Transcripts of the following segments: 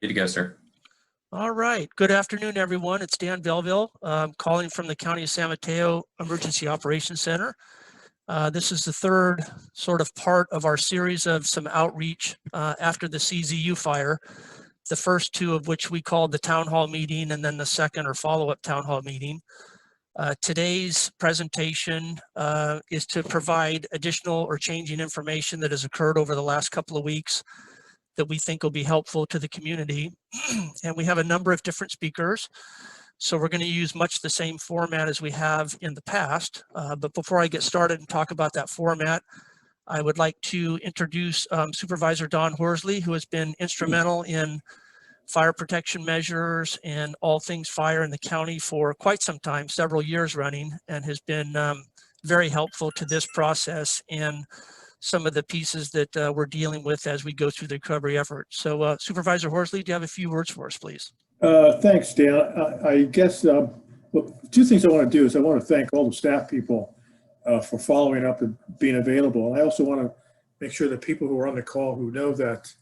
Good to go, sir. All right. Good afternoon, everyone. It's Dan Belleville, calling from the County of San Mateo Emergency Operations Center. This is the third sort of part of our series of some outreach after the CZU fire, the first two of which we called the town hall meeting, and then the second or follow-up town hall meeting. Today's presentation is to provide additional or changing information that has occurred over the last couple of weeks that we think will be helpful to the community. And we have a number of different speakers. So we're going to use much the same format as we have in the past. But before I get started and talk about that format, I would like to introduce Supervisor Don Horsley, who has been instrumental in fire protection measures and all things fire in the county for quite some time, several years running, and has been very helpful to this process and some of the pieces that we're dealing with as we go through the recovery effort. So Supervisor Horsley, do you have a few words for us, please? Thanks, Dan. I guess well, two things I want to do is I want to thank all the staff people for following up and being available. I also want to make sure that people who are on the call who know that,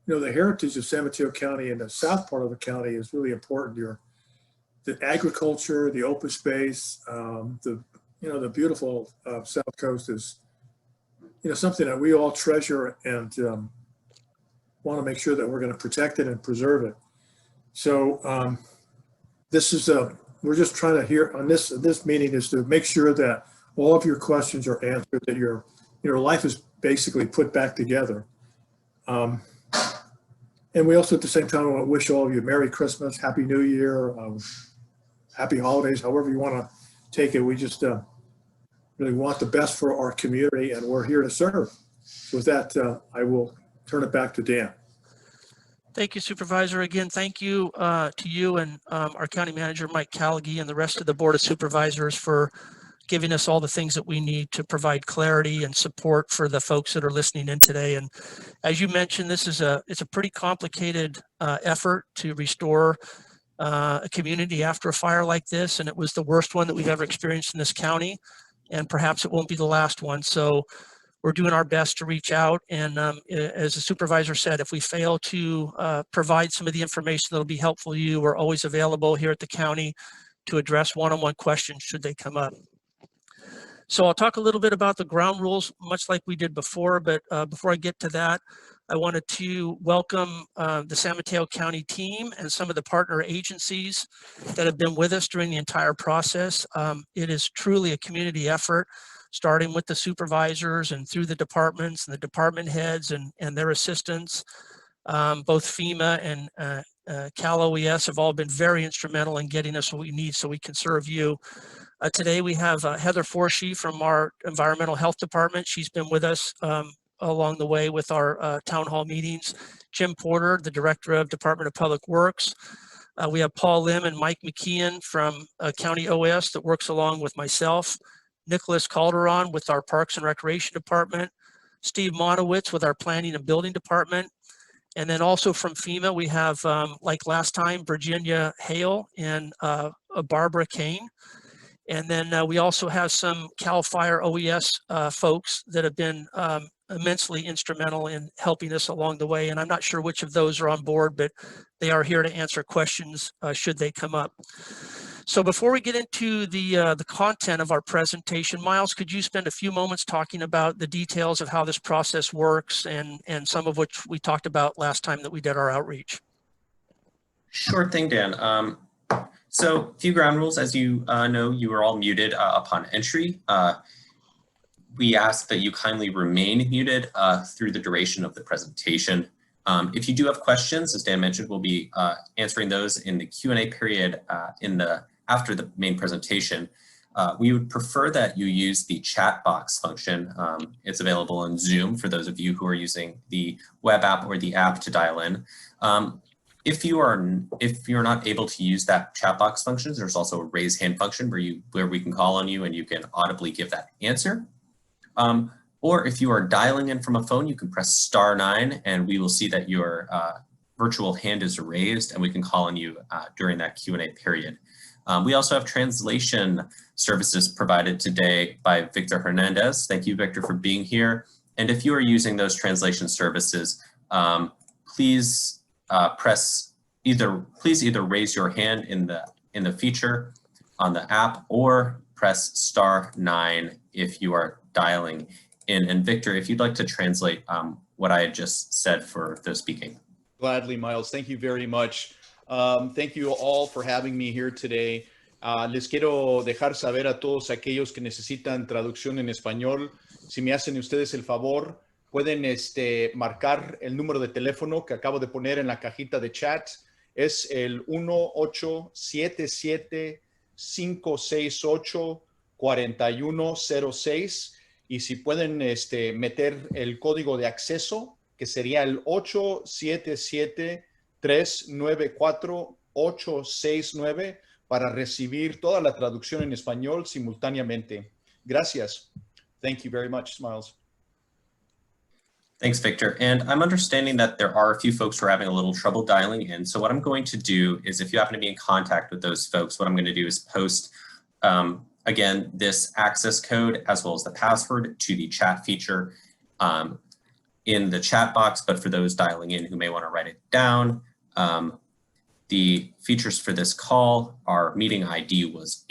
the heritage of San Mateo County and the south part of the county is really important here. The agriculture, the open space, the beautiful South Coast is something that we all treasure and want to make sure that we're going to protect it and preserve it. So this is we're just trying to hear on this meeting is to make sure that all of your questions are answered, that your life is basically put back together. And we also at the same time want to wish all of you Merry Christmas, Happy New Year, Happy Holidays, however you want to take it. We just really want the best for our community, and we're here to serve. So with that, I will turn it back to Dan. Thank you, Supervisor. Again, thank you to you and our County Manager, Mike Callaghy, and the rest of the Board of Supervisors for giving us all the things that we need to provide clarity and support for the folks that are listening in today. And as you mentioned, it's a pretty complicated effort to restore a community after a fire like this, and it was the worst one that we've ever experienced in this county. And perhaps it won't be the last one. So we're doing our best to reach out. And as the supervisor said, if we fail to provide some of the information that'll be helpful to you, we're always available here at the county to address one-on-one questions should they come up. So I'll talk a little bit about the ground rules, much like we did before. But before I get to that, I wanted to welcome the San Mateo County team and some of the partner agencies that have been with us during the entire process. It is truly a community effort, starting with the supervisors and through the departments and the department heads and their assistants. Both FEMA and Cal OES have all been very instrumental in getting us what we need so we can serve you. Today we have Heather Forshee from our Environmental Health Department. She's been with us along the way with our town hall meetings. Jim Porter, the Director of Department of Public Works. We have Paul Lim and Mike McKeon from County OS that works along with myself. Nicholas Calderon with our Parks and Recreation Department. Steve Monowitz with our Planning and Building Department. And then also from FEMA, we have, like last time, Virginia Hale and Barbara Kane. And then we also have some CAL FIRE OES folks that have been immensely instrumental in helping us along the way. And I'm not sure which of those are on board, but they are here to answer questions should they come up. So before we get into the content of our presentation, Miles, could you spend a few moments talking about the details of how this process works and some of which we talked about last time that we did our outreach? Sure thing, Dan. So a few ground rules. As you know, you are all muted upon entry. We ask that you kindly remain muted through the duration of the presentation. If you do have questions, as Dan mentioned, we'll be answering those in the Q&A period after the main presentation. We would prefer that you use the chat box function. It's available in Zoom for those of you who are using the web app or the app to dial in. If you're not able to use that chat box function, there's also a raise hand function where we can call on you and you can audibly give that answer. Or if you are dialing in from a phone, you can press *9 and we will see that your virtual hand is raised and we can call on you during that Q&A period. We also have translation services provided today by Victor Hernandez. Thank you, Victor, for being here. And if you are using those translation services, please please either raise your hand in the feature on the app or press *9 if you are dialing in. And Victor, if you'd like to translate what I had just said for those speaking. Gladly, Miles. Thank you very much. Thank you all for having me here today. Les quiero dejar saber a todos aquellos que necesitan traducción en español, si me hacen ustedes el favor, pueden marcar el número de teléfono que acabo de poner en la cajita de chat. Es el 1877-568-4106. Y si pueden meter el código de acceso, que sería el 877-394-869, para recibir toda la traducción en español simultáneamente. Gracias. Thank you very much, Miles. Thanks, Victor. And I'm understanding that there are a few folks who are having a little trouble dialing in. So what I'm going to do is, if you happen to be in contact with those folks, what I'm going to do is post, again, this access code as well as the password to the chat feature in the chat box. But for those dialing in who may want to write it down, the features for this call, our meeting ID was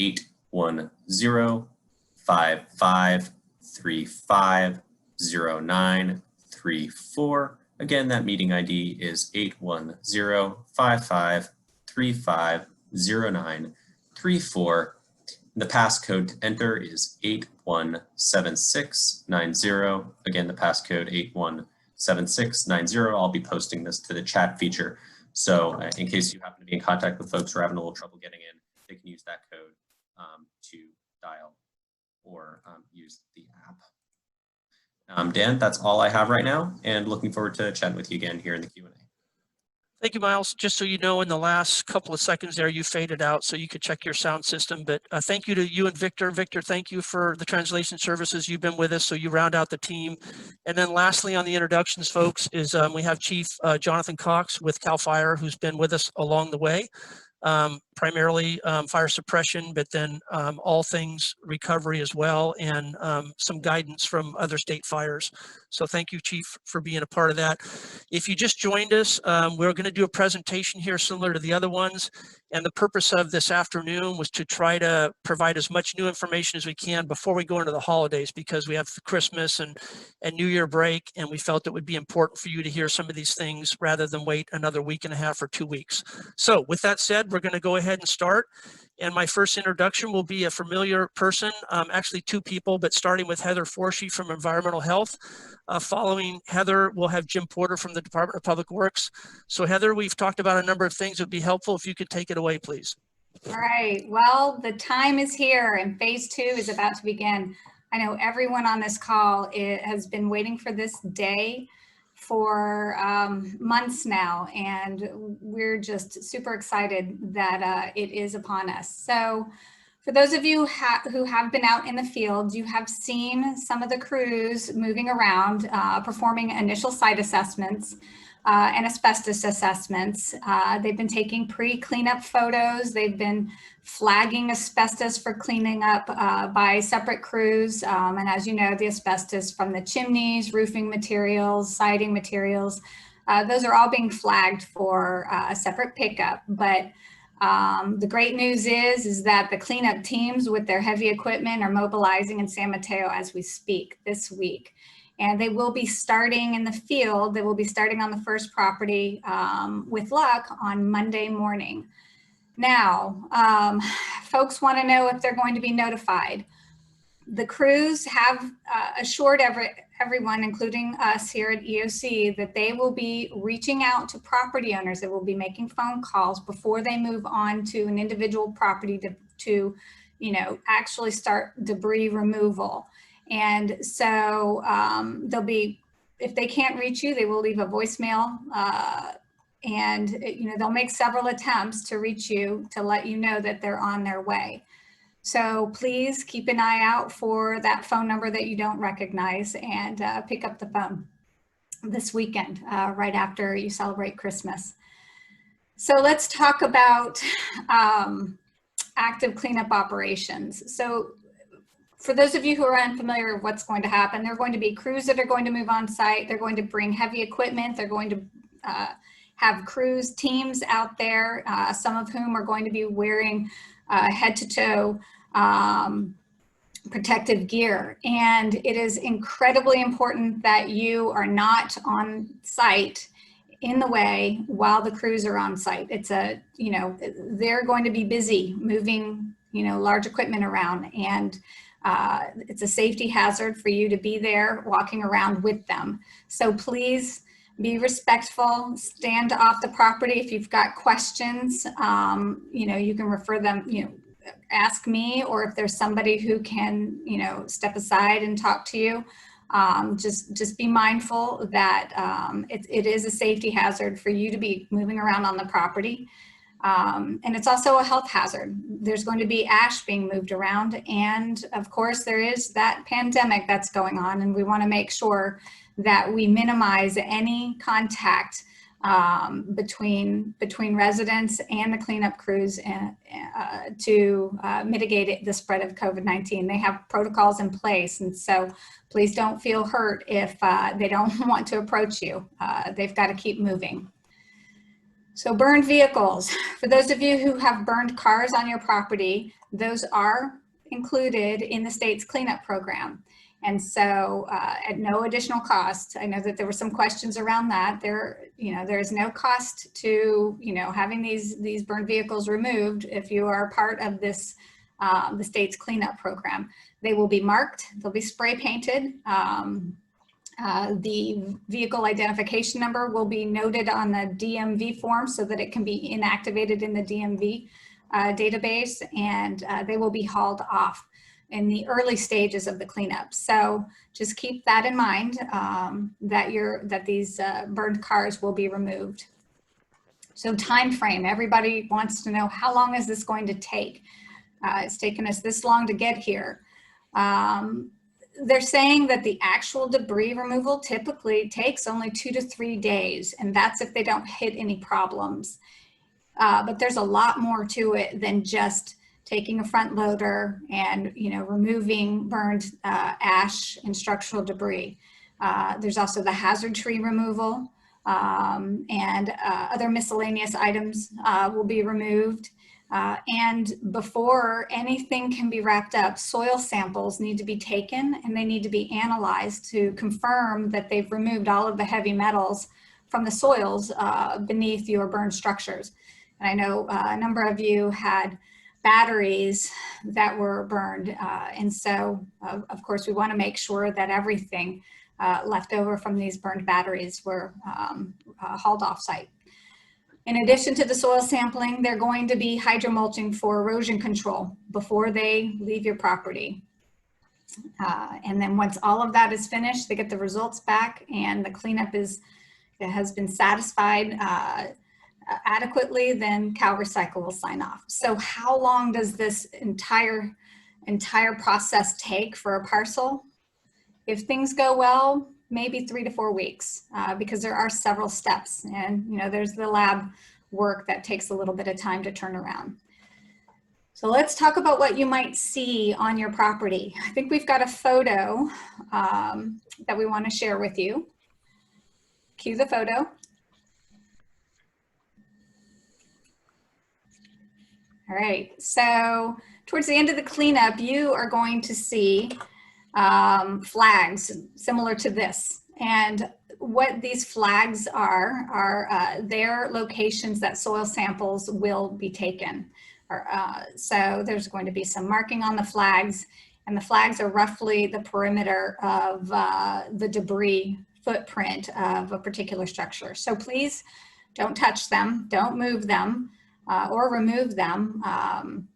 810-5535-0934. Again, that meeting ID is 810-5535-0934. The passcode to enter is 817690. Again, the passcode 817690. I'll be posting this to the chat feature. So in case you happen to be in contact with folks who are having a little trouble getting in, they can use that code to dial or use the app. Dan, that's all I have right now, and looking forward to chatting with you again here in the Q&A. Thank you, Miles. Just so you know, in the last couple of seconds there, you faded out, so you could check your sound system. But thank you to you and Victor. Victor, thank you for the translation services. You've been with us, so you round out the team. And then lastly, on the introductions, folks, is we have Chief Jonathan Cox with CAL FIRE, who's been with us along the way. Primarily fire suppression, but then all things recovery as well, and some guidance from other state fires. So thank you, Chief, for being a part of that. If you just joined us, we're going to do a presentation here similar to the other ones. And the purpose of this afternoon was to try to provide as much new information as we can before we go into the holidays, because we have Christmas and New Year break, and we felt it would be important for you to hear some of these things rather than wait another week and a half or 2 weeks. So with that said, we're going to go ahead and start. And my first introduction will be a familiar person, actually two people, but starting with Heather Forshee from Environmental Health. Following Heather, we'll have Jim Porter from the Department of Public Works. So Heather, we've talked about a number of things that would be helpful. If you could take it away, please. All right, well, the time is here and phase 2 is about to begin. I know everyone on this call has been waiting for this day for months now, and we're just super excited that it is upon us. So for those of you who have been out in the field, you have seen some of the crews moving around, performing initial site assessments and asbestos assessments. They've been taking pre-cleanup photos. They've been flagging asbestos for cleaning up by separate crews. And as you know, the asbestos from the chimneys, roofing materials, siding materials, those are all being flagged for a separate pickup. But the great news is that the cleanup teams with their heavy equipment are mobilizing in San Mateo as we speak this week. And they will be starting in the field. They will be starting on the first property with luck on Monday morning. Now, folks want to know if they're going to be notified. The crews have assured everyone, including us here at EOC, that they will be reaching out to property owners. They will be making phone calls before they move on to an individual property to actually start debris removal. And so they'll be, if they can't reach you, they will leave a voicemail and they'll make several attempts to reach you to let you know that they're on their way. So please keep an eye out for that phone number that you don't recognize and pick up the phone this weekend, right after you celebrate Christmas. So let's talk about active cleanup operations. So for those of you who are unfamiliar with what's going to happen, there are going to be crews that are going to move on site. They're going to bring heavy equipment. They're going to have crews, teams out there, some of whom are going to be wearing head-to-toe protective gear. And it is incredibly important that you are not on site in the way while the crews are on site. It's a, you know, they're going to be busy moving, you know, large equipment around, and it's a safety hazard for you to be there walking around with them. So please be respectful, stand off the property. If you've got questions, you know, you can refer them, you know, ask me, or if there's somebody who can, you know, step aside and talk to you. Just be mindful that it is a safety hazard for you to be moving around on the property. And it's also a health hazard. There's going to be ash being moved around. And of course, there is that pandemic that's going on. And we want to make sure that we minimize any contact between residents and the cleanup crews to mitigate the spread of COVID-19. They have protocols in place. And so please don't feel hurt if they don't want to approach you. They've got to keep moving. So burned vehicles, for those of you who have burned cars on your property, those are included in the state's cleanup program. And so at no additional cost. I know that there were some questions around that. There is no cost to, you know, having these burned vehicles removed if you are part of this, the state's cleanup program. They will be marked, they'll be spray painted. The vehicle identification number will be noted on the DMV form so that it can be inactivated in the DMV database, and they will be hauled off in the early stages of the cleanup. So just keep that in mind, that these burned cars will be removed. So time frame, everybody wants to know, how long is this going to take? It's taken us this long to get here. They're saying that the actual debris removal typically takes only 2 to 3 days, and that's if they don't hit any problems. But there's a lot more to it than just taking a front loader and, you know, removing burned ash and structural debris. There's also the hazard tree removal, and other miscellaneous items will be removed. And before anything can be wrapped up, soil samples need to be taken and they need to be analyzed to confirm that they've removed all of the heavy metals from the soils beneath your burned structures. And I know a number of you had batteries that were burned. And so, of course, we want to make sure that everything left over from these burned batteries were hauled off site. In addition to the soil sampling, they're going to be hydromulching for erosion control before they leave your property. And then once all of that is finished, they get the results back and the cleanup has been satisfied adequately, then Cal Recycle will sign off. So how long does this entire process take for a parcel? If things go well, maybe 3 to 4 weeks, because there are several steps, and you know, there's the lab work that takes a little bit of time to turn around. So let's talk about what you might see on your property. I think we've got a photo that we want to share with you. Cue the photo. All right, so towards the end of the cleanup, you are going to see flags similar to this. And what these flags are their locations that soil samples will be taken. So there's going to be some marking on the flags, and the flags are roughly the perimeter of the debris footprint of a particular structure. So please don't touch them, don't move them or remove them.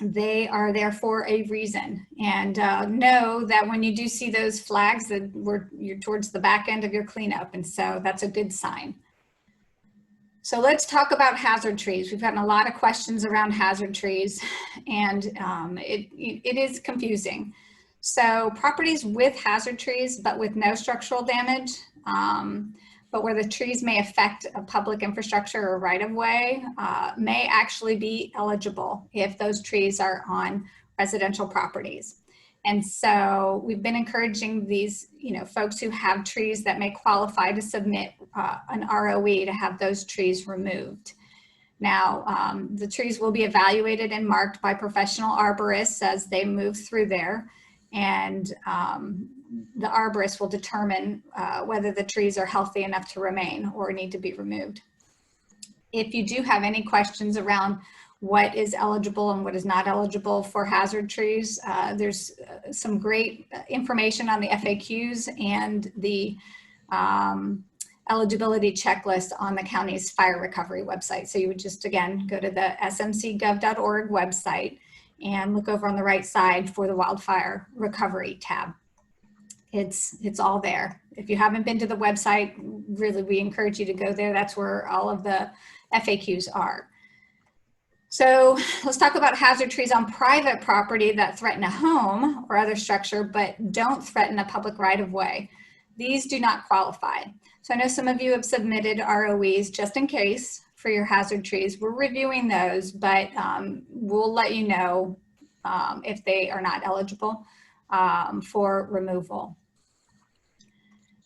They are there for a reason, and know that when you do see those flags, that you're towards the back end of your cleanup, and so that's a good sign. So let's talk about hazard trees. We've gotten a lot of questions around hazard trees, and it is confusing. So properties with hazard trees but with no structural damage, but where the trees may affect a public infrastructure or right-of-way, may actually be eligible if those trees are on residential properties. And so we've been encouraging these, folks who have trees that may qualify to submit an ROE to have those trees removed. Now, the trees will be evaluated and marked by professional arborists as they move through there. And the arborist will determine whether the trees are healthy enough to remain or need to be removed. If you do have any questions around what is eligible and what is not eligible for hazard trees, there's some great information on the FAQs and the eligibility checklist on the county's fire recovery website. So you would just, again, go to the smcgov.org website and look over on the right side for the wildfire recovery tab. It's all there. If you haven't been to the website, really, we encourage you to go there. That's where all of the FAQs are. So let's talk about hazard trees on private property that threaten a home or other structure, but don't threaten a public right-of-way. These do not qualify. So I know some of you have submitted ROEs just in case for your hazard trees. We're reviewing those, but we'll let you know if they are not eligible for removal.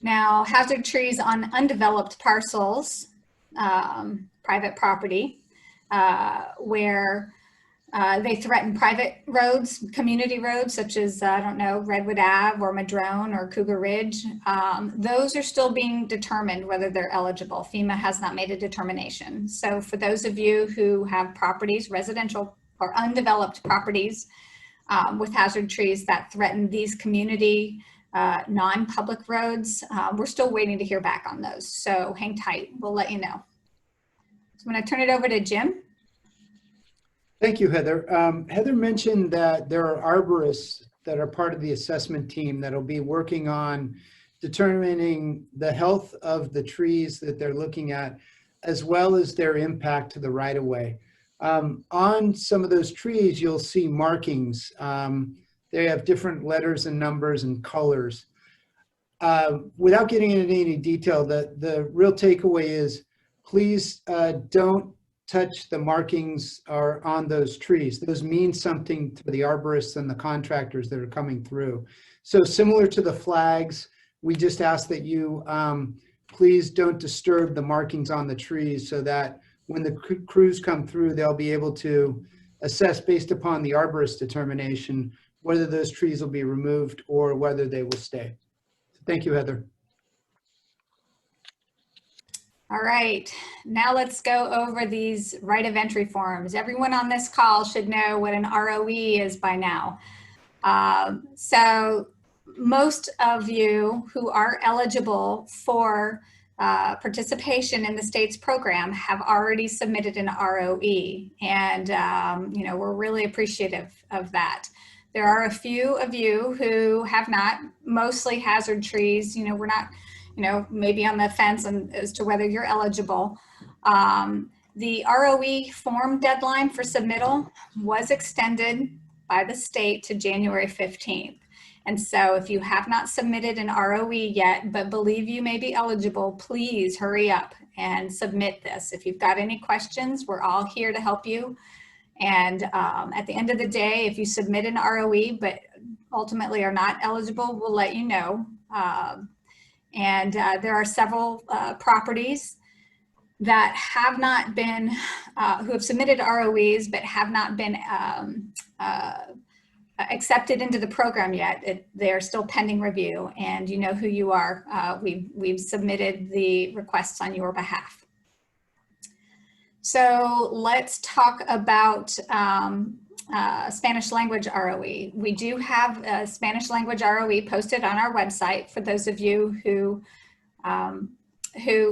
Now, hazard trees on undeveloped parcels, private property, where they threaten private roads, community roads, such as, I don't know, Redwood Ave or Madrone or Cougar Ridge. Those are still being determined whether they're eligible. FEMA has not made a determination. So for those of you who have properties, residential or undeveloped properties with hazard trees that threaten these community non-public roads, we're still waiting to hear back on those. So hang tight, we'll let you know. So I'm going to turn it over to Jim. Thank you, Heather. Heather mentioned that there are arborists that are part of the assessment team that will be working on determining the health of the trees that they're looking at, as well as their impact to the right-of-way. On some of those trees, you'll see markings. They have different letters and numbers and colors. Without getting into any detail, the real takeaway is please don't touch the markings are on those trees. Those mean something to the arborists and the contractors that are coming through. So similar to the flags, we just ask that you please don't disturb the markings on the trees so that when the crews come through, they'll be able to assess based upon the arborist determination whether those trees will be removed or whether they will stay. So thank you, Heather. All right, now let's go over these right of entry forms. Everyone on this call should know what an ROE is by now. So most of you who are eligible for participation in the state's program have already submitted an ROE, and we're really appreciative of that. There are a few of you who have not, mostly hazard trees. We're not, maybe on the fence as to whether you're eligible. The ROE form deadline for submittal was extended by the state to January 15th. And so if you have not submitted an ROE yet, but believe you may be eligible, please hurry up and submit this. If you've got any questions, we're all here to help you. And at the end of the day, if you submit an ROE, but ultimately are not eligible, we'll let you know. And there are several properties that have not been, who have submitted ROEs, but have not been accepted into the program yet. They're still pending review, and you know who you are. We've submitted the requests on your behalf. So let's talk about Spanish language ROE. We do have a Spanish language ROE posted on our website for those of you who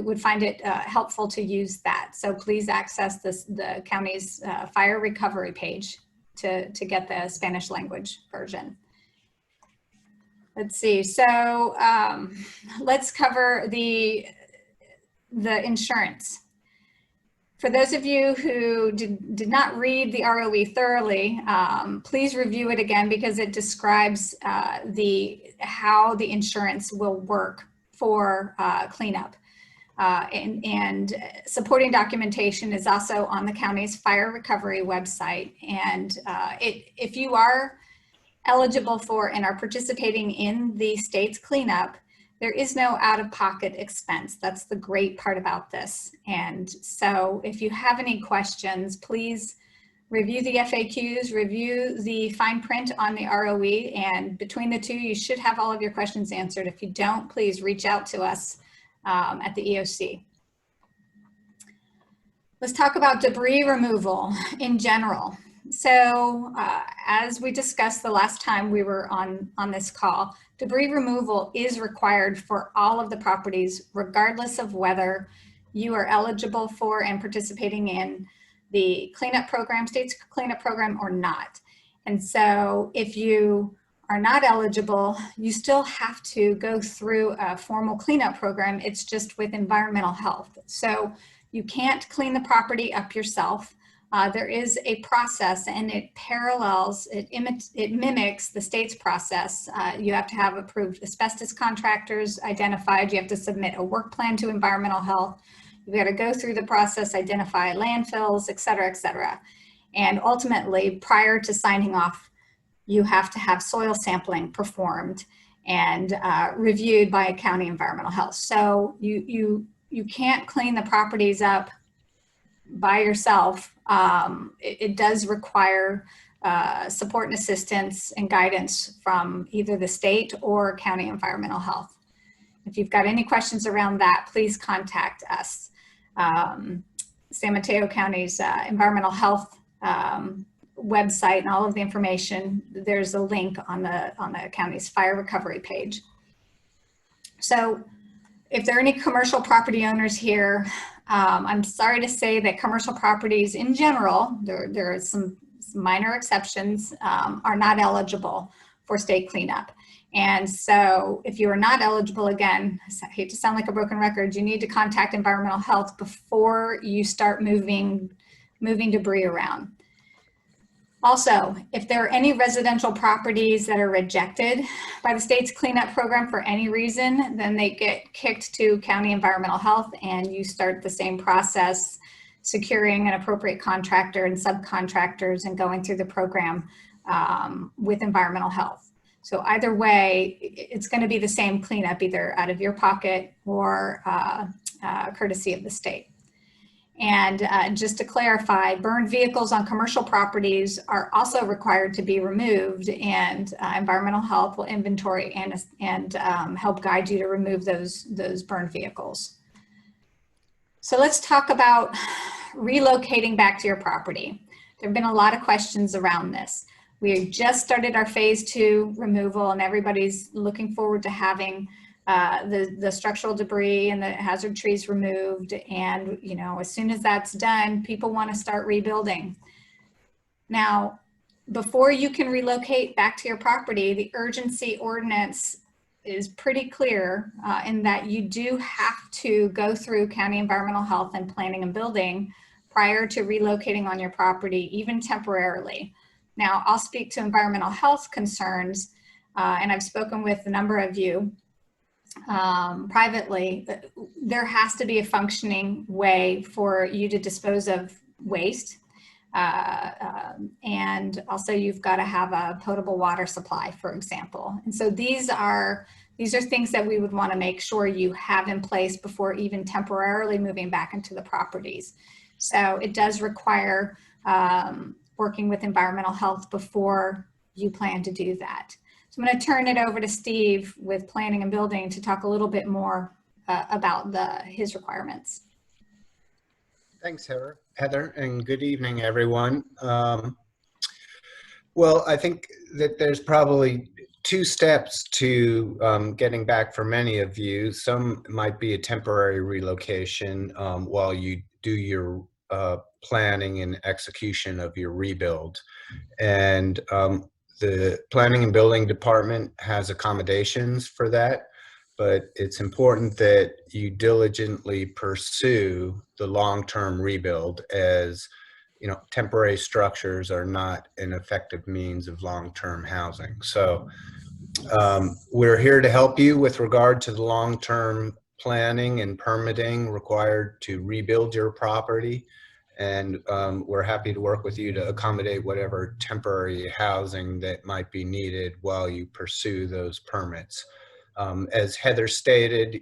would find it helpful to use that. So please access the county's fire recovery page to get the Spanish language version. Let's see, so let's cover the insurance. For those of you who did not read the ROE thoroughly, please review it again because it describes how the insurance will work for cleanup. And supporting documentation is also on the county's fire recovery website. And if you are eligible for and are participating in the state's cleanup, there is no out-of-pocket expense. That's the great part about this. And so if you have any questions, please review the FAQs, review the fine print on the ROE, and between the two, you should have all of your questions answered. If you don't, please reach out to us at the EOC. Let's talk about debris removal in general. So as we discussed the last time we were on this call, debris removal is required for all of the properties, regardless of whether you are eligible for and participating in the cleanup program, state's cleanup program, or not. And so if you are not eligible, you still have to go through a formal cleanup program. It's just with environmental health. So you can't clean the property up yourself. There is a process, and it parallels, it mimics the state's process. You have to have approved asbestos contractors identified. You have to submit a work plan to environmental health. You've got to go through the process, identify landfills, et cetera, et cetera. And ultimately, prior to signing off, you have to have soil sampling performed and reviewed by county environmental health. So you can't clean the properties up by yourself. It does require support and assistance and guidance from either the state or county environmental health. If you've got any questions around that, please contact us. San Mateo County's environmental health website and all of the information, there's a link on the county's fire recovery page. So if there are any commercial property owners here, I'm sorry to say that commercial properties in general, there are some minor exceptions, are not eligible for state cleanup. And so if you are not eligible, again, I hate to sound like a broken record, you need to contact environmental health before you start moving debris around. Also, if there are any residential properties that are rejected by the state's cleanup program for any reason, then they get kicked to county environmental health, and you start the same process, securing an appropriate contractor and subcontractors and going through the program with environmental health. So either way, it's going to be the same cleanup, either out of your pocket or courtesy of the state. And just to clarify, burned vehicles on commercial properties are also required to be removed, and environmental health will inventory and help guide you to remove those burned vehicles. So let's talk about relocating back to your property. There have been a lot of questions around this. We just started our phase 2 removal, and everybody's looking forward to having the structural debris and the hazard trees removed. And, you know, as soon as that's done, people want to start rebuilding. Now, before you can relocate back to your property, the urgency ordinance is pretty clear in that you do have to go through county environmental health and planning and building prior to relocating on your property, even temporarily. Now, I'll speak to environmental health concerns, and I've spoken with a number of you privately. There has to be a functioning way for you to dispose of waste. And also you've got to have a potable water supply, for example. And so these are things that we would want to make sure you have in place before even temporarily moving back into the properties. So it does require working with environmental health before you plan to do that. So I'm going to turn it over to Steve with planning and building to talk a little bit more about his requirements. Thanks, Heather, and good evening, everyone. Well, I think that there's probably 2 steps to getting back for many of you. Some might be a temporary relocation while you do your planning and execution of your rebuild. And the planning and building department has accommodations for that, but it's important that you diligently pursue the long-term rebuild, as you know, temporary structures are not an effective means of long-term housing. So we're here to help you with regard to the long-term planning and permitting required to rebuild your property. And we're happy to work with you to accommodate whatever temporary housing that might be needed while you pursue those permits. As Heather stated,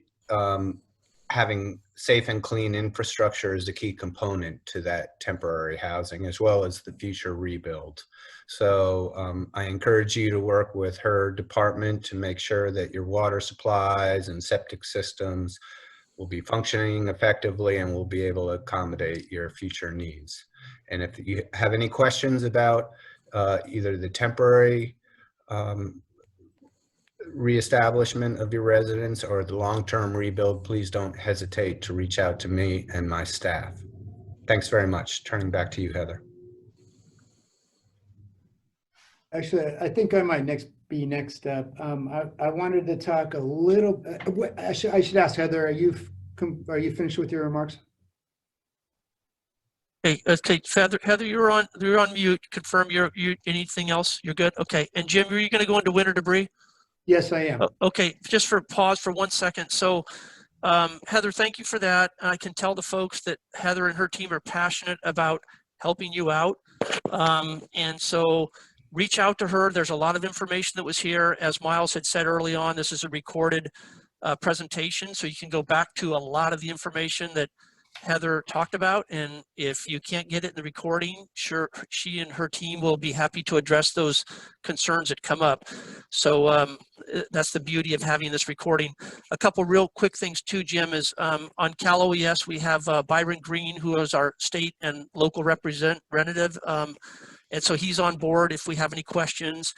having safe and clean infrastructure is a key component to that temporary housing, as well as the future rebuild. So I encourage you to work with her department to make sure that your water supplies and septic systems will be functioning effectively and will be able to accommodate your future needs. And if you have any questions about either the temporary reestablishment of your residence or the long-term rebuild, please don't hesitate to reach out to me and my staff. Thanks very much. Turning back to you, Heather. Actually, I think I might be next up. I wanted to talk a little. I should ask Heather. Are you finished with your remarks? Hey, okay, Heather, you're on mute. Confirm you anything else? You're good. Okay. And Jim, are you going to go into winter debris? Yes, I am. Okay, just for pause for 1 second. So, Heather, thank you for that. I can tell the folks that Heather and her team are passionate about helping you out, and so reach out to her. There's a lot of information that was here. As Miles had said early on, this is a recorded presentation, so you can go back to a lot of the information that Heather talked about, and if you can't get it in the recording, sure, she and her team will be happy to address those concerns that come up. So that's the beauty of having this recording. A couple real quick things too, Jim, is on Cal OES, we have Byron Green, who is our state and local representative, and so he's on board if we have any questions.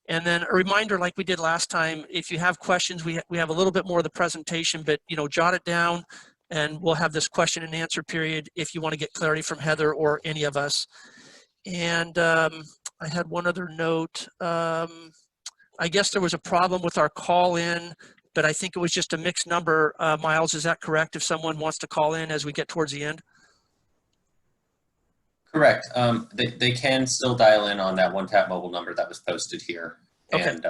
And then a reminder, like we did last time, if you have questions, we have a little bit more of the presentation, but jot it down, and we'll have this question and answer period if you want to get clarity from Heather or any of us. And I had one other note. I guess there was a problem with our call in, but I think it was just a mixed number. Miles, is that correct? If someone wants to call in as we get towards the end? Correct. They can still dial in on that one-tap mobile number that was posted here. Okay. And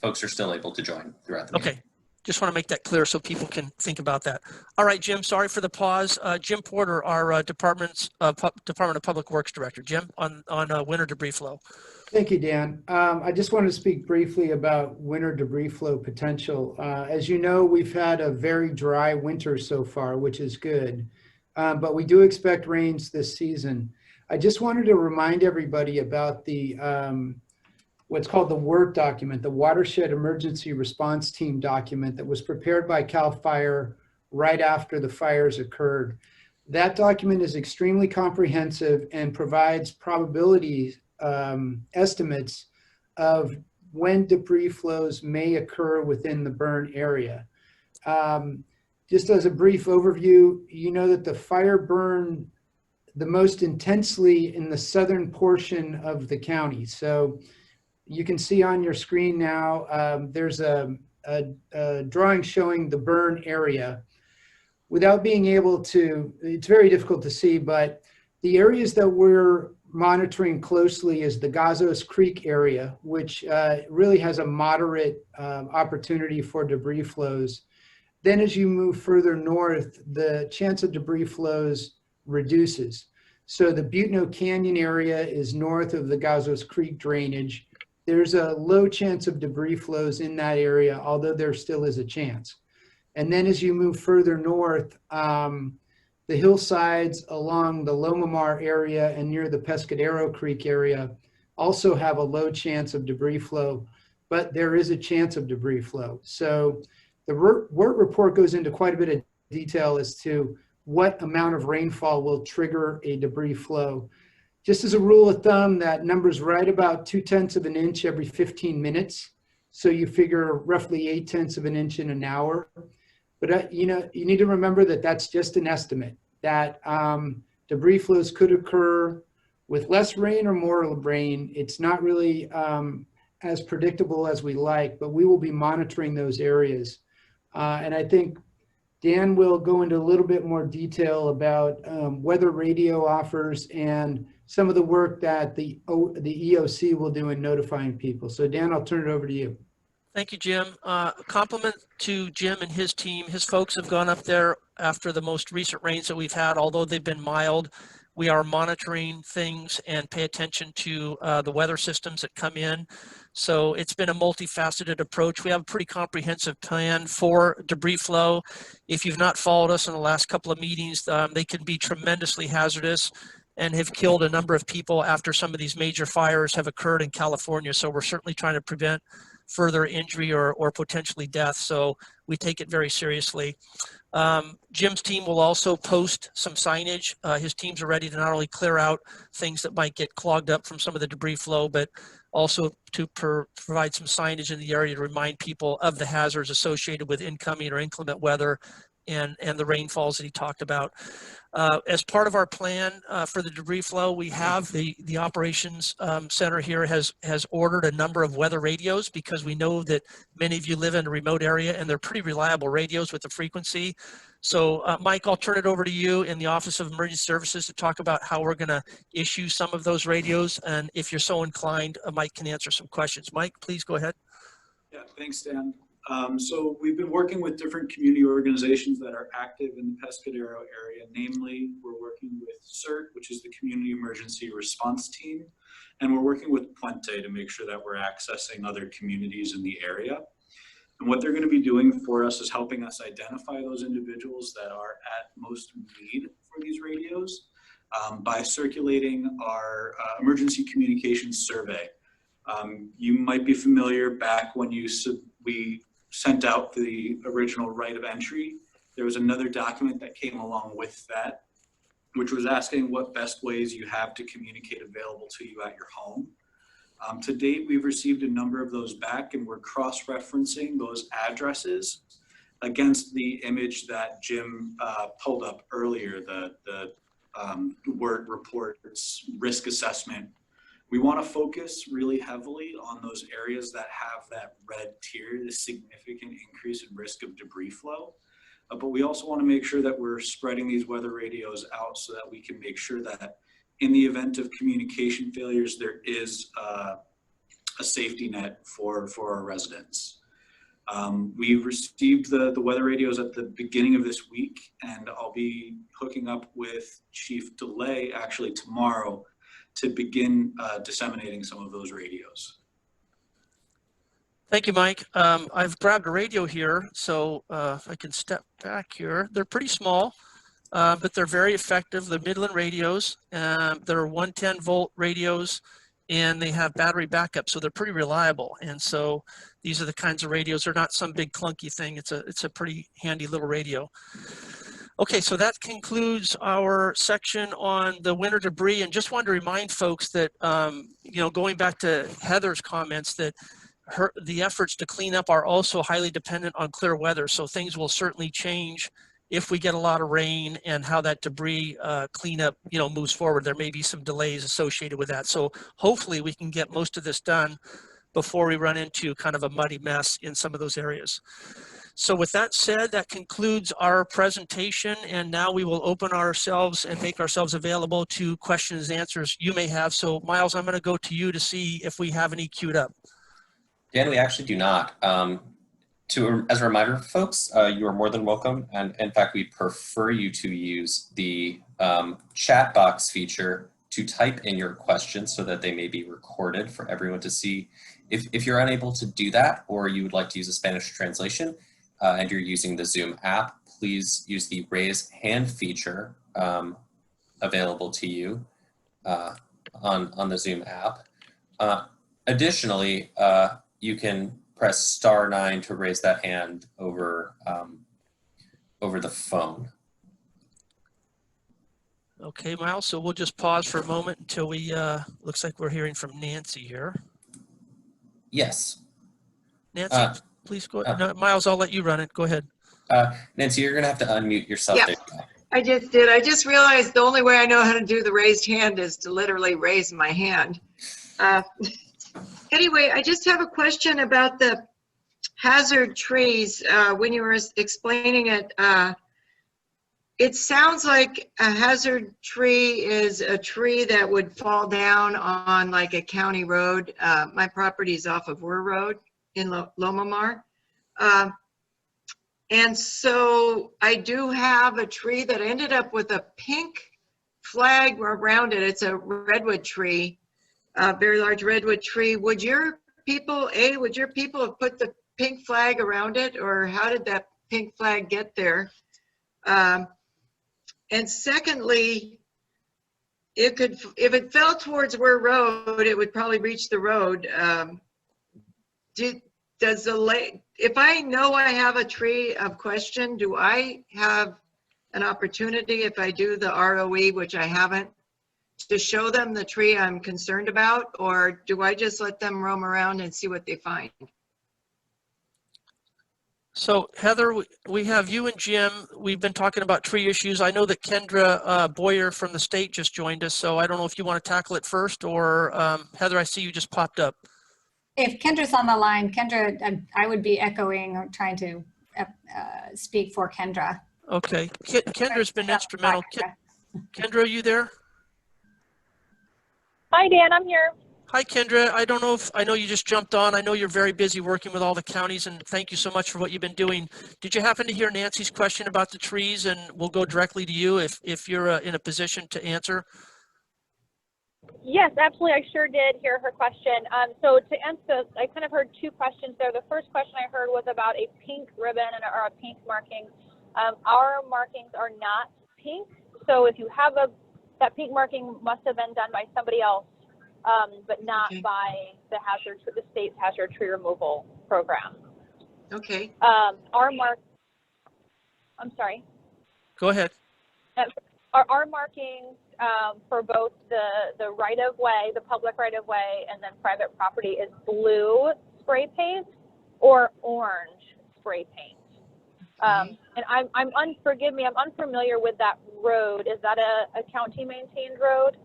folks are still able to join throughout the meeting. Okay. Just want to make that clear so people can think about that. All right, Jim, sorry for the pause. Jim Porter, our Department of Public Works Director. Jim, on winter debris flow. Thank you, Dan. I just wanted to speak briefly about winter debris flow potential. As you know, we've had a very dry winter so far, which is good, but we do expect rains this season. I just wanted to remind everybody about the what's called the WERT document, the Watershed Emergency Response Team document that was prepared by CAL FIRE right after the fires occurred. That document is extremely comprehensive and provides probability estimates of when debris flows may occur within the burn area. Just as a brief overview, you know that the fire burned the most intensely in the southern portion of the county. So you can see on your screen now, there's a drawing showing the burn area. Without being able to, it's very difficult to see, but the areas that we're monitoring closely is the Gazos Creek area, which really has a moderate opportunity for debris flows. Then as you move further north, the chance of debris flows reduces. So the Butno Canyon area is north of the Gazos Creek drainage. There's a low chance of debris flows in that area, although there still is a chance. And then as you move further north, the hillsides along the Lomamar area and near the Pescadero Creek area also have a low chance of debris flow, but there is a chance of debris flow. So the WERT report goes into quite a bit of detail as to what amount of rainfall will trigger a debris flow. Just as a rule of thumb, that number's right about 0.2 of an inch every 15 minutes. So you figure roughly 0.8 of an inch in an hour. But you need to remember that that's just an estimate, that debris flows could occur with less rain or more rain. It's not really as predictable as we like, but we will be monitoring those areas. And I think Dan will go into a little bit more detail about weather radio offers and some of the work that the EOC will do in notifying people. So Dan, I'll turn it over to you. Thank you, Jim. Compliment to Jim and his team. His folks have gone up there after the most recent rains that we've had, although they've been mild. We are monitoring things and pay attention to the weather systems that come in. So it's been a multifaceted approach. We have a pretty comprehensive plan for debris flow. If you've not followed us in the last couple of meetings, they can be tremendously hazardous and have killed a number of people after some of these major fires have occurred in California. So we're certainly trying to prevent further injury or potentially death. So we take it very seriously. Jim's team will also post some signage. His teams are ready to not only clear out things that might get clogged up from some of the debris flow, but also to provide some signage in the area to remind people of the hazards associated with incoming or inclement weather and the rainfalls that he talked about. As part of our plan for the debris flow, we have the operations center here has ordered a number of weather radios because we know that many of you live in a remote area and they're pretty reliable radios with the frequency. So Mike, I'll turn it over to you in the Office of Emergency Services to talk about how we're going to issue some of those radios. And if you're so inclined, Mike can answer some questions. Mike, please go ahead. Yeah, thanks, Dan. So we've been working with different community organizations that are active in the Pescadero area. Namely, we're working with CERT, which is the Community Emergency Response Team, and we're working with Puente to make sure that we're accessing other communities in the area. And what they're going to be doing for us is helping us identify those individuals that are at most need for these radios by circulating our emergency communications survey. You might be familiar back when we sent out the original right of entry. There was another document that came along with that, which was asking what best ways you have to communicate available to you at your home. To date, we've received a number of those back, and we're cross-referencing those addresses against the image that Jim pulled up earlier, the word reports risk assessment. We want to focus really heavily on those areas that have that red tier, the significant increase in risk of debris flow. But we also want to make sure that we're spreading these weather radios out so that we can make sure that in the event of communication failures, there is a safety net for our residents. We received the weather radios at the beginning of this week, and I'll be hooking up with Chief DeLay actually tomorrow to begin disseminating some of those radios. Thank you, Mike. I've grabbed a radio here, so if I can step back here. They're pretty small, but they're very effective. They're Midland radios. They're 110 volt radios, and they have battery backup, so they're pretty reliable. And so these are the kinds of radios. They're not some big clunky thing. It's a pretty handy little radio. Okay, so that concludes our section on the winter debris, and just wanted to remind folks that, going back to Heather's comments, that the efforts to clean up are also highly dependent on clear weather, so things will certainly change if we get a lot of rain and how that debris cleanup, moves forward. There may be some delays associated with that, so hopefully we can get most of this done before we run into kind of a muddy mess in some of those areas. So with that said, that concludes our presentation, and now we will open ourselves and make ourselves available to questions and answers you may have. So Miles, I'm going to go to you to see if we have any queued up. Dan, we actually do not. As a reminder, folks, you are more than welcome, and in fact, we prefer you to use the chat box feature to type in your questions so that they may be recorded for everyone to see. If you're unable to do that, or you would like to use a Spanish translation, and you're using the Zoom app, please use the raise hand feature available to you on the Zoom app. Additionally, you can press *9 to raise that hand over the phone. Okay, Miles, so we'll just pause for a moment until we, looks like we're hearing from Nancy here. Yes. Nancy, please go ahead. No, Miles, I'll let you run it. Go ahead. Nancy, you're going to have to unmute yourself. Yeah, I just did. I just realized the only way I know how to do the raised hand is to literally raise my hand. Anyway, I just have a question about the hazard trees. When you were explaining it, it sounds like a hazard tree is a tree that would fall down on like a county road. My property is off of Wur Road in Lomamar. And so I do have a tree that ended up with a pink flag around it. It's a redwood tree, a very large redwood tree. Would your people have put the pink flag around it, or how did that pink flag get there? And secondly, if it fell towards Ware Road, it would probably reach the road. If I know I have a tree of question, do I have an opportunity, if I do the ROE, which I haven't, to show them the tree I'm concerned about, or do I just let them roam around and see what they find? So Heather, we have you and Jim. We've been talking about tree issues. I know that Kendra Boyer from the state just joined us, so I don't know if you want to tackle it first, or Heather, I see you just popped up. If Kendra's on the line, Kendra, I would be echoing or trying to speak for Kendra. Okay, Kendra's been instrumental. Kendra, are you there? Hi, Dan, I'm here. Hi, Kendra. I don't know if, I know you just jumped on. I know you're very busy working with all the counties, and thank you so much for what you've been doing. Did you happen to hear Nancy's question about the trees? And we'll go directly to you if you're in a position to answer. Yes, absolutely. I sure did hear her question. So to answer, I kind of heard two questions there. The first question I heard was about a pink ribbon or a pink marking. Our markings are not pink. So if you have that pink marking must have been done by somebody else, but not by the state's hazard tree removal program. Okay. I'm sorry. Go ahead. Our markings for both the right-of-way, the public right-of-way, and then private property is blue spray paint or orange spray paint. And forgive me, I'm unfamiliar with that road. Is that a county-maintained road?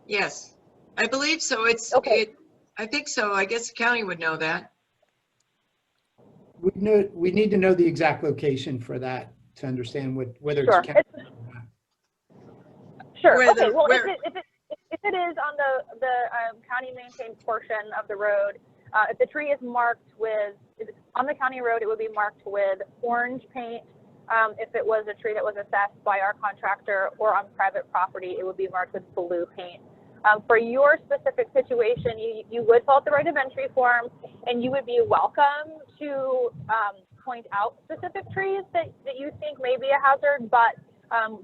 Yes, I believe so. Okay. I think so. I guess the county would know that. We need to know the exact location for that to understand whether Sure. it's county. Sure. Where Okay. Well, where- if it is on the county-maintained portion of the road, if the tree is marked with, if it's on the county road, it would be marked with orange paint. If it was a tree that was assessed by our contractor or on private property, it would be marked with blue paint. For your specific situation, you would fill out the right of entry form, and you would be welcome to point out specific trees that you think may be a hazard, but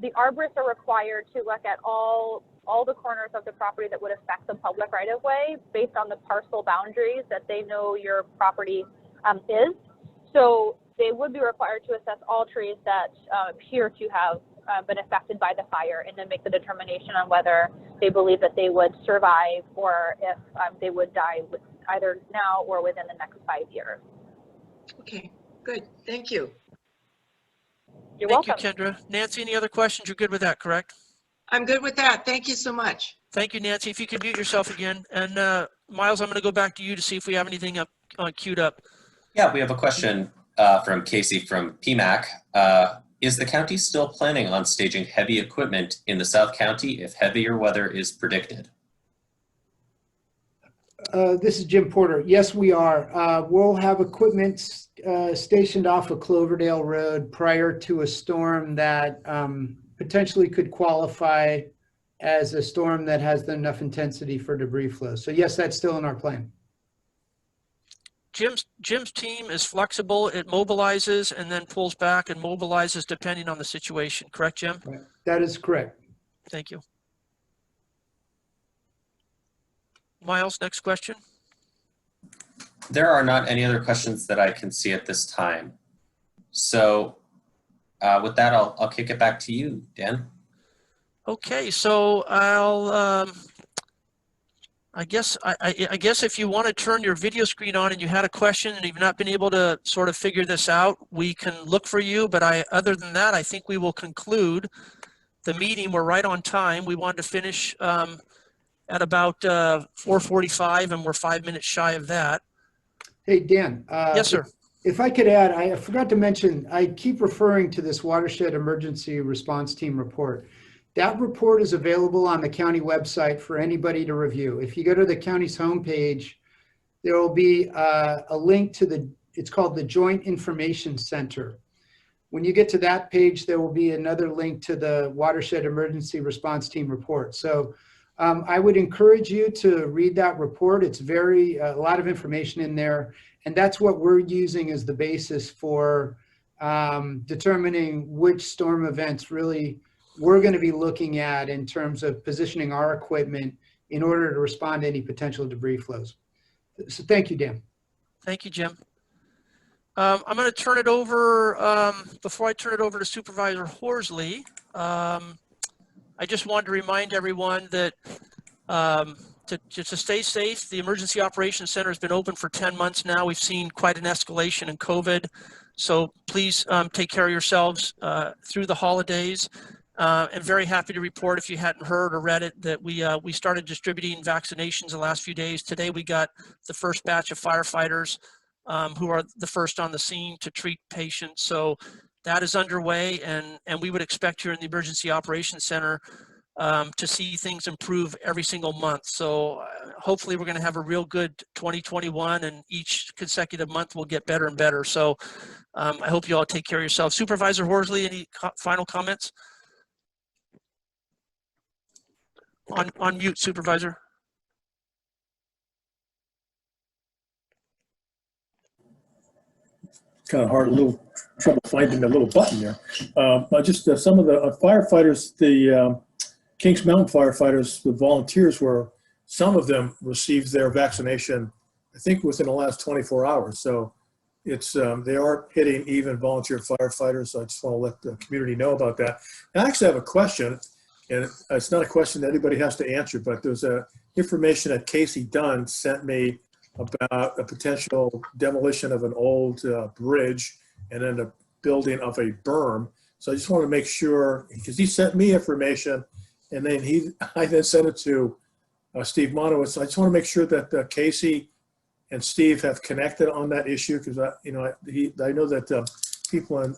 the arborists are required to look at all the corners of the property that would affect the public right of way based on the parcel boundaries that they know your property is. So they would be required to assess all trees that appear to have been affected by the fire, and then make the determination on whether they believe that they would survive or if they would die either now or within the next 5 years. Okay, good. Thank you. You're Thank welcome. you, Kendra. Nancy, any other questions? You're good with that, correct? I'm good with that. Thank you so much. Thank you, Nancy. If you could mute yourself again. And Miles, I'm going to go back to you to see if we have anything queued up. Yeah, we have a question from Casey from PMAC. Is the county still planning on staging heavy equipment in the South County if heavier weather is predicted? This is Jim Porter. Yes, we are. We'll have equipment stationed off of Cloverdale Road prior to a storm that potentially could qualify as a storm that has enough intensity for debris flow. So yes, that's still in our plan. Jim's team is flexible. It mobilizes and then pulls back and mobilizes depending on the situation. Correct, Jim? Right. That is correct. Thank you. Miles, next question. There are not any other questions that I can see at this time. So with that, I'll kick it back to you, Dan. Okay, so I guess if you want to turn your video screen on and you had a question and you've not been able to sort of figure this out, we can look for you. But other than that, I think we will conclude the meeting. We're right on time. We wanted to finish at about 4:45, and we're 5 minutes shy of that. Hey, Dan. Yes, sir. If I could add, I forgot to mention, I keep referring to this Watershed Emergency Response Team report. That report is available on the county website for anybody to review. If you go to the county's homepage, there will be a link to it's called the Joint Information Center. When you get to that page, there will be another link to the Watershed Emergency Response Team report. So I would encourage you to read that report. It's a lot of information in there. And that's what we're using as the basis for determining which storm events really we're going to be looking at in terms of positioning our equipment in order to respond to any potential debris flows. So thank you, Dan. Thank you, Jim. I'm going to turn it over, before I turn it over to Supervisor Horsley, I just wanted to remind everyone that to stay safe, the Emergency Operations Center has been open for 10 months now. We've seen quite an escalation in COVID. So please take care of yourselves through the holidays. I'm very happy to report, if you hadn't heard or read it, that we started distributing vaccinations the last few days. Today we got the first batch of firefighters who are the first on the scene to treat patients. So that is underway, and we would expect here in the Emergency Operations Center to see things improve every single month. So hopefully we're going to have a real good 2021, and each consecutive month will get better and better. So I hope you all take care of yourselves. Supervisor Horsley, any final comments? On mute, Supervisor. Kind of hard, a little trouble finding the little button there. But just some of the firefighters, the Kings Mountain firefighters, the volunteers some of them received their vaccination, I think within the last 24 hours. So they are hitting even volunteer firefighters. So I just want to let the community know about that. And I actually have a question, and it's not a question that anybody has to answer, but there's information that Casey Dunn sent me about a potential demolition of an old bridge and then the building of a berm. So I just want to make sure, because he sent me information, and then I then sent it to Steve Monowitz. So I just want to make sure that Casey and Steve have connected on that issue, because I know that people in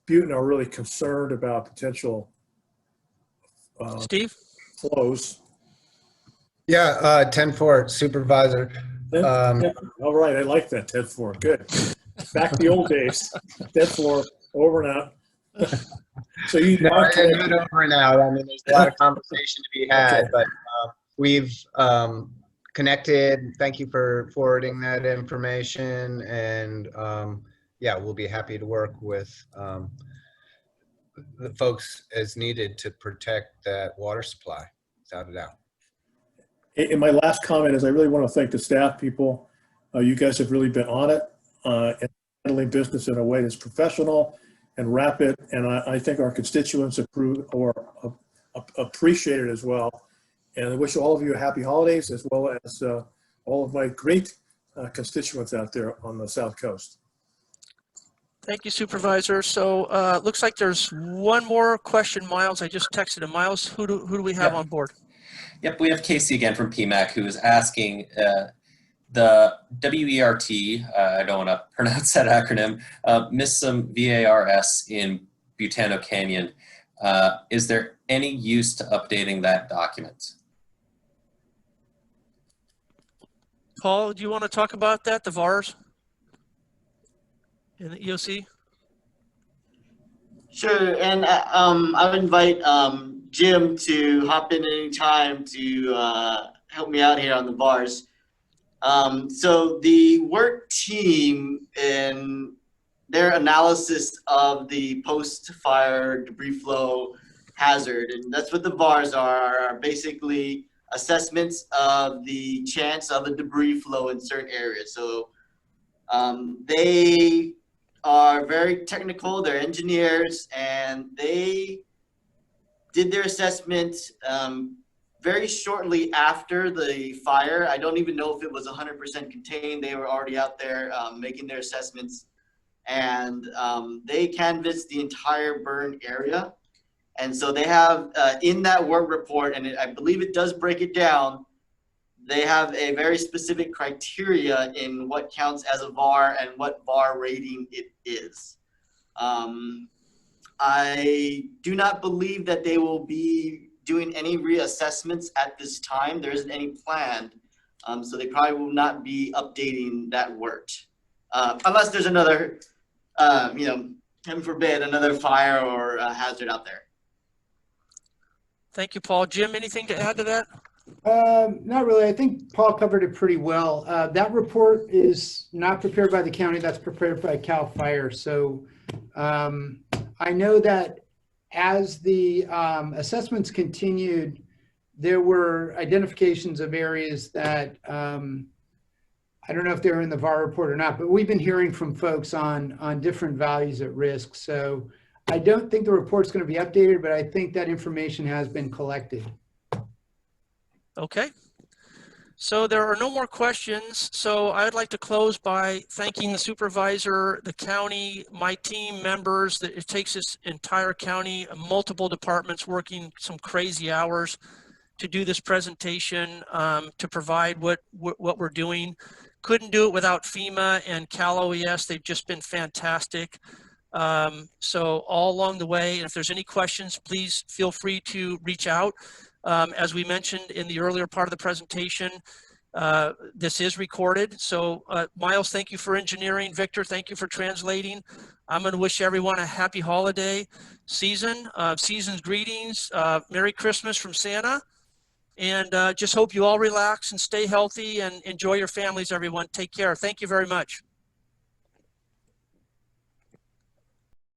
Butin are really concerned about potential Steve? flows. Yeah, 10-4, Supervisor. All right, I like that, 10-4. Good. Back to the old days. 10-4, over and out. So you No, good over and out. I mean, there's a lot of conversation to be had, Okay. but we've connected. Thank you for forwarding that information, and yeah, we'll be happy to work with the folks as needed to protect that water supply, without a doubt. And my last comment is I really want to thank the staff people. You guys have really been on it and handling business in a way that's professional and rapid. And I think our constituents appreciate it as well. And I wish all of you a happy holidays, as well as all of my great constituents out there on the South Coast. Thank you, Supervisor. So looks like there's one more question, Miles. I just texted him. Miles, who do we have on board? Yep, we have Casey again from PMAC, who is asking the WERT, I don't want to pronounce that acronym, missed some VARS in Butano Canyon. Is there any use to updating that document? Paul, do you want to talk about that, the VARs in the EOC? Sure, and I would invite Jim to hop in any time to help me out here on the VARs. So the work team in their analysis of the post-fire debris flow hazard, and that's what the VARs are basically assessments of the chance of a debris flow in certain areas. So they are very technical, they're engineers, and they did their assessment very shortly after the fire. I don't even know if it was 100% contained. They were already out there making their assessments, and they canvassed the entire burn area. And so they have in that work report, and I believe it does break it down, they have a very specific criteria in what counts as a VAR and what VAR rating it is. I do not believe that they will be doing any reassessments at this time. There isn't any planned, so they probably will not be updating that work, unless there's another, heaven forbid, another fire or hazard out there. Thank you, Paul. Jim, anything to add to that? Not really. I think Paul covered it pretty well. That report is not prepared by the county. That's prepared by CAL FIRE. So I know that as the assessments continued, there were identifications of areas that I don't know if they're in the VAR report or not, but we've been hearing from folks on different values at risk. So I don't think the report's going to be updated, but I think that information has been collected. Okay. So there are no more questions. So I'd like to close by thanking the supervisor, the county, my team members. That it takes this entire county, multiple departments working some crazy hours to do this presentation, to provide what we're doing. Couldn't do it without FEMA and Cal OES. They've just been fantastic. So all along the way, and if there's any questions, please feel free to reach out. As we mentioned in the earlier part of the presentation, this is recorded. So Miles, thank you for engineering. Victor, thank you for translating. I'm going to wish everyone a happy holiday season, season's greetings, Merry Christmas from Santa. And just hope you all relax and stay healthy and enjoy your families, everyone. Take care. Thank you very much.